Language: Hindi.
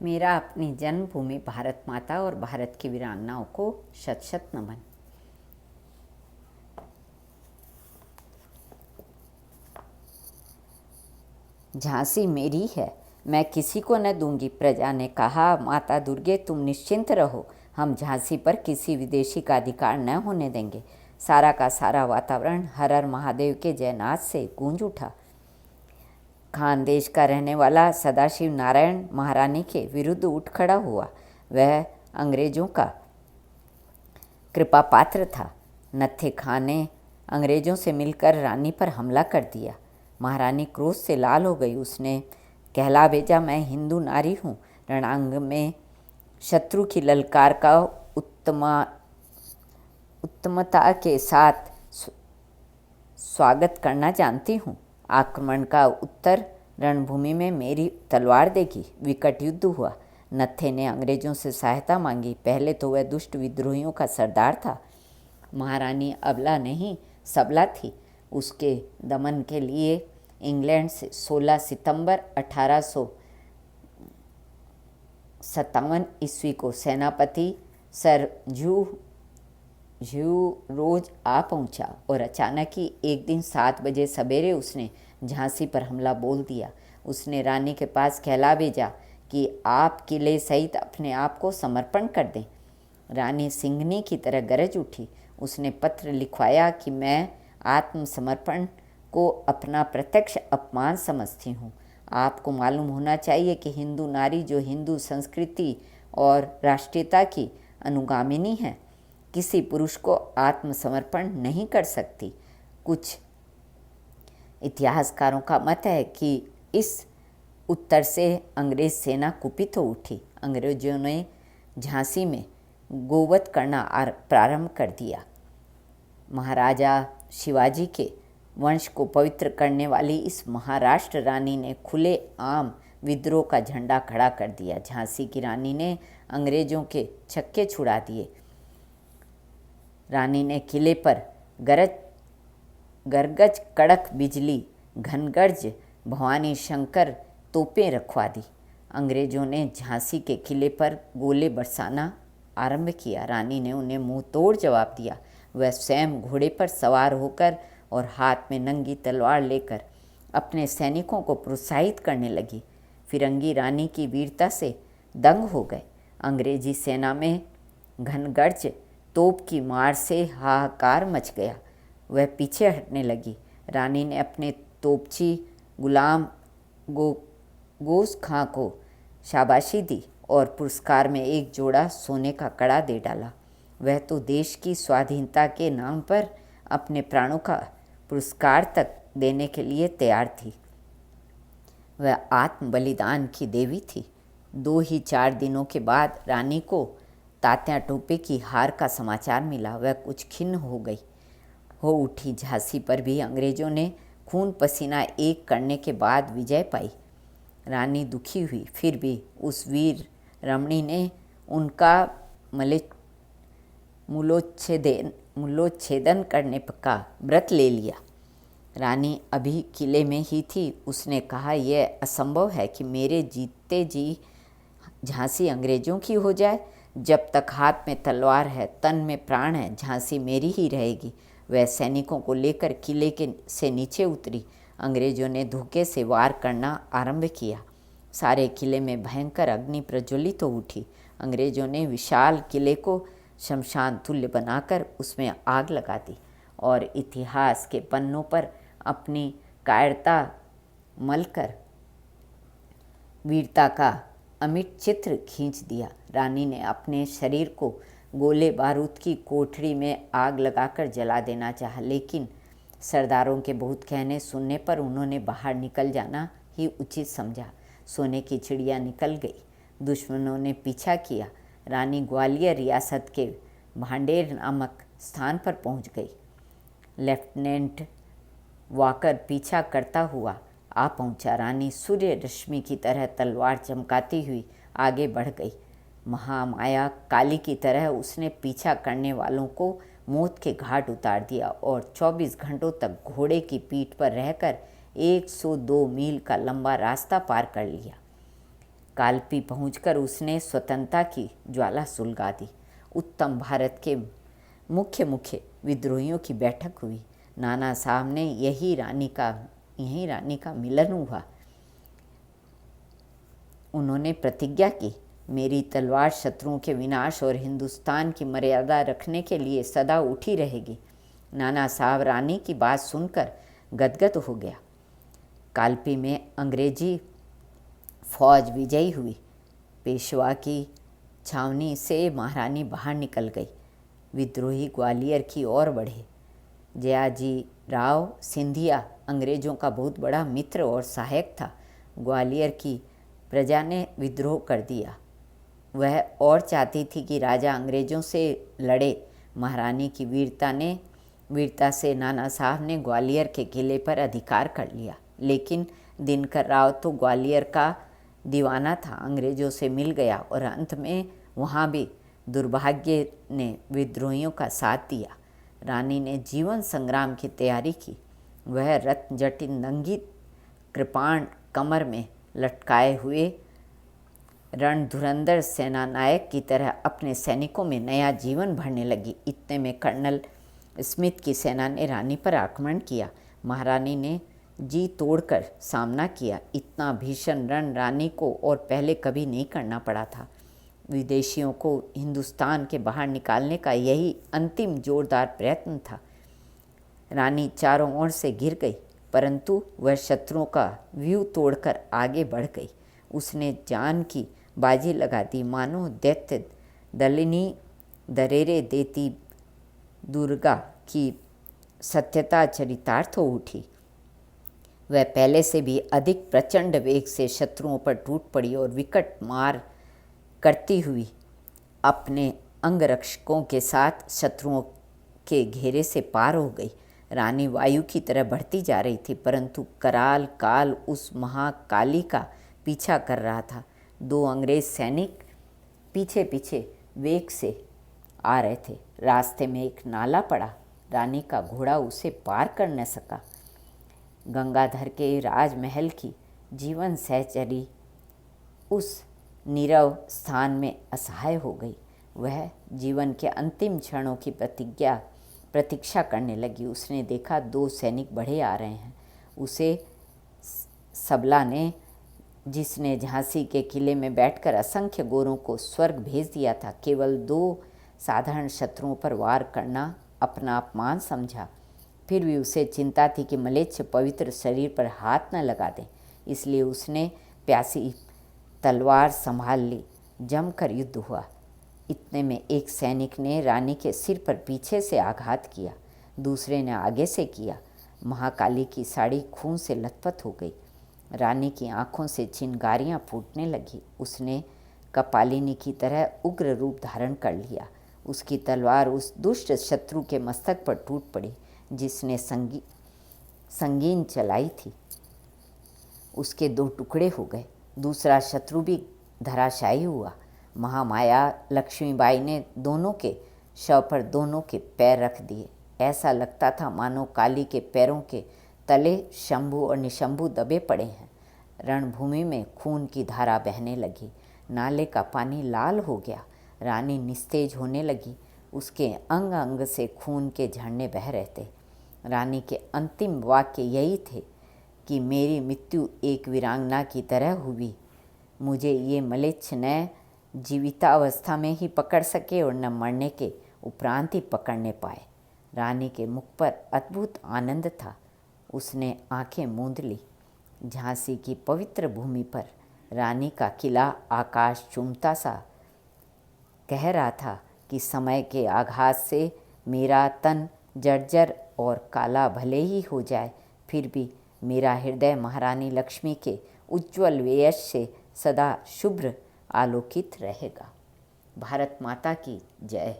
मेरा अपनी जन्मभूमि भारत माता और भारत की वीरांगनाओं को शत शत नमन। झांसी मेरी है, मैं किसी को न दूंगी। प्रजा ने कहा, माता दुर्गे तुम निश्चिंत रहो, हम झांसी पर किसी विदेशी का अधिकार न होने देंगे। सारा का सारा वातावरण हर हर महादेव के जयनाद से गूंज उठा। खानदेश का रहने वाला सदाशिव नारायण महारानी के विरुद्ध उठ खड़ा हुआ। वह अंग्रेजों का कृपा पात्र था। नत्थे खां ने अंग्रेजों से मिलकर रानी पर हमला कर दिया। महारानी क्रोध से लाल हो गई। उसने कहला भेजा, मैं हिंदू नारी हूँ, रणांग में शत्रु की ललकार का उत्तमता के साथ स्वागत करना जानती हूँ। आक्रमण का उत्तर रणभूमि में मेरी तलवार देगी। विकट युद्ध हुआ। नत्थे ने अंग्रेजों से सहायता मांगी। पहले तो वह दुष्ट विद्रोहियों का सरदार था। महारानी अबला नहीं सबला थी। उसके दमन के लिए इंग्लैंड से 16 सितंबर 1857 ईस्वी को सेनापति सर ह्यू रोज आ पहुंचा और अचानक ही एक दिन 7 बजे सवेरे उसने झांसी पर हमला बोल दिया। उसने रानी के पास कहला भेजा कि आप किले सहित अपने आप को समर्पण कर दें। रानी सिंहनी की तरह गरज उठी। उसने पत्र लिखवाया कि मैं आत्मसमर्पण को अपना प्रत्यक्ष अपमान समझती हूँ। आपको मालूम होना चाहिए कि हिंदू नारी जो हिंदू संस्कृति और राष्ट्रीयता की अनुगामिनी है, किसी पुरुष को आत्मसमर्पण नहीं कर सकती। कुछ इतिहासकारों का मत है कि इस उत्तर से अंग्रेज सेना कुपित हो उठी। अंग्रेजों ने झांसी में गोवध करना प्रारंभ कर दिया। महाराजा शिवाजी के वंश को पवित्र करने वाली इस महाराष्ट्र रानी ने खुले आम विद्रोह का झंडा खड़ा कर दिया। झांसी की रानी ने अंग्रेजों के छक्के छुड़ा दिए। रानी ने किले पर गरगज कड़क बिजली, घनगर्ज भवानी शंकर तोपें रखवा दी। अंग्रेजों ने झांसी के किले पर गोले बरसाना आरंभ किया। रानी ने उन्हें मुंह तोड़ जवाब दिया। वह स्वयं घोड़े पर सवार होकर और हाथ में नंगी तलवार लेकर अपने सैनिकों को प्रोत्साहित करने लगी। फिरंगी रानी की वीरता से दंग हो गए। अंग्रेजी सेना में घनगर्ज तोप की मार से हाहाकार मच गया। वह पीछे हटने लगी। रानी ने अपने तोपची गुलाम गोस खां को शाबाशी दी और पुरस्कार में एक जोड़ा सोने का कड़ा दे डाला। वह तो देश की स्वाधीनता के नाम पर अपने प्राणों का पुरस्कार तक देने के लिए तैयार थी। वह आत्म बलिदान की देवी थी। 2 ही 4 दिनों के बाद रानी को तात्या टोपे की हार का समाचार मिला। वह कुछ खिन्न हो उठी। झांसी पर भी अंग्रेजों ने खून पसीना एक करने के बाद विजय पाई। रानी दुखी हुई, फिर भी उस वीर रमणी ने उनका मूलोच्छेदन करने का व्रत ले लिया। रानी अभी किले में ही थी। उसने कहा, यह असंभव है कि मेरे जीते जी झांसी अंग्रेजों की हो जाए। जब तक हाथ में तलवार है, तन में प्राण है, झांसी मेरी ही रहेगी। वह सैनिकों को लेकर किले से नीचे उतरी। अंग्रेजों ने धोखे से वार करना आरंभ किया। सारे किले में भयंकर अग्नि प्रज्वलित हो उठी। अंग्रेजों ने विशाल किले को शमशान तुल्य बनाकर उसमें आग लगा दी और इतिहास के पन्नों पर अपनी कायरता मलकर वीरता का अमिट चित्र खींच दिया। रानी ने अपने शरीर को गोले बारूद की कोठरी में आग लगाकर जला देना चाहा, लेकिन सरदारों के बहुत कहने सुनने पर उन्होंने बाहर निकल जाना ही उचित समझा। सोने की चिड़िया निकल गई। दुश्मनों ने पीछा किया। रानी ग्वालियर रियासत के भांडेर नामक स्थान पर पहुंच गई। लेफ्टिनेंट वाकर पीछा करता हुआ आ पहुंचा। रानी सूर्य रश्मि की तरह तलवार चमकाती हुई आगे बढ़ गई। महामाया काली की तरह उसने पीछा करने वालों को मौत के घाट उतार दिया और 24 घंटों तक घोड़े की पीठ पर रहकर 102 मील का लंबा रास्ता पार कर लिया। कालपी पहुंचकर उसने स्वतंत्रता की ज्वाला सुलगा दी। उत्तम भारत के मुख्य मुख्य विद्रोहियों की बैठक हुई। नाना साहब ने यही रानी का मिलन हुआ। उन्होंने प्रतिज्ञा की, मेरी तलवार शत्रुओं के विनाश और हिंदुस्तान की मर्यादा रखने के लिए सदा उठी रहेगी। नाना साहब रानी की बात सुनकर गदगद हो गया। कालपी में अंग्रेजी फौज विजयी हुई। पेशवा की छावनी से महारानी बाहर निकल गई। विद्रोही ग्वालियर की ओर बढ़े। जयाजी राव सिंधिया अंग्रेज़ों का बहुत बड़ा मित्र और सहायक था। ग्वालियर की प्रजा ने विद्रोह कर दिया। वह और चाहती थी कि राजा अंग्रेज़ों से लड़े। महारानी की वीरता से नाना साहब ने ग्वालियर के किले पर अधिकार कर लिया। लेकिन दिनकर राव तो ग्वालियर का दीवाना था, अंग्रेज़ों से मिल गया और अंत में वहाँ भी दुर्भाग्य ने विद्रोहियों का साथ दिया। रानी ने जीवन संग्राम की तैयारी की। वह रत्नजटित नंगी कृपाण कमर में लटकाए हुए रणधुरंधर सेनानायक की तरह अपने सैनिकों में नया जीवन भरने लगी। इतने में कर्नल स्मिथ की सेना ने रानी पर आक्रमण किया। महारानी ने जी तोड़कर सामना किया। इतना भीषण रण रानी को और पहले कभी नहीं करना पड़ा था। विदेशियों को हिंदुस्तान के बाहर निकालने का यही अंतिम जोरदार प्रयत्न था। रानी चारों ओर से घिर गई, परंतु वह शत्रुओं का व्यूह तोड़कर आगे बढ़ गई। उसने जान की बाजी लगा दी। मानो दैत्य दलिनी दरेरे देती दुर्गा की सत्यता चरितार्थ हो उठी। वह पहले से भी अधिक प्रचंड वेग से शत्रुओं पर टूट पड़ी और विकट मार करती हुई अपने अंगरक्षकों के साथ शत्रुओं के घेरे से पार हो गई। रानी वायु की तरह बढ़ती जा रही थी, परंतु कराल काल उस महाकाली का पीछा कर रहा था। 2 अंग्रेज सैनिक पीछे पीछे वेग से आ रहे थे। रास्ते में एक नाला पड़ा। रानी का घोड़ा उसे पार कर न सका। गंगाधर के राजमहल की जीवन सहचरी उस नीरव स्थान में असहाय हो गई। वह जीवन के अंतिम क्षणों की प्रतीक्षा करने लगी। उसने देखा 2 सैनिक बढ़े आ रहे हैं। उसे सबला ने, जिसने झांसी के किले में बैठकर असंख्य गोरों को स्वर्ग भेज दिया था, केवल 2 साधारण शत्रुओं पर वार करना अपना अपमान समझा। फिर भी उसे चिंता थी कि मलेच्छ पवित्र शरीर पर हाथ न लगा दें, इसलिए उसने प्यासी तलवार संभाल ली। जमकर युद्ध हुआ। इतने में एक सैनिक ने रानी के सिर पर पीछे से आघात किया, दूसरे ने आगे से किया। महाकाली की साड़ी खून से लथपथ हो गई। रानी की आंखों से चिंगारियां फूटने लगी। उसने कपालिनी की तरह उग्र रूप धारण कर लिया। उसकी तलवार उस दुष्ट शत्रु के मस्तक पर टूट पड़ी जिसने संगीन चलाई थी। उसके 2 टुकड़े हो गए। दूसरा शत्रु भी धराशायी हुआ। महामाया लक्ष्मीबाई ने दोनों के शव पर दोनों के पैर रख दिए। ऐसा लगता था मानो काली के पैरों के तले शंभु और निशंभु दबे पड़े हैं। रणभूमि में खून की धारा बहने लगी। नाले का पानी लाल हो गया। रानी निस्तेज होने लगी। उसके अंग अंग से खून के झरने बह रहे थे। रानी के अंतिम वाक्य यही थे कि मेरी मृत्यु एक वीरांगना की तरह हुई। मुझे ये मलेच्छ न जीवितावस्था में ही पकड़ सके और न मरने के उपरांत ही पकड़ने पाए। रानी के मुख पर अद्भुत आनंद था। उसने आंखें मूंद ली। झांसी की पवित्र भूमि पर रानी का किला आकाश चूमता सा कह रहा था कि समय के आघात से मेरा तन जर्जर और काला भले ही हो जाए, फिर भी मेरा हृदय महारानी लक्ष्मी के उज्ज्वल यश से सदा शुभ्र आलोकित रहेगा। भारत माता की जय।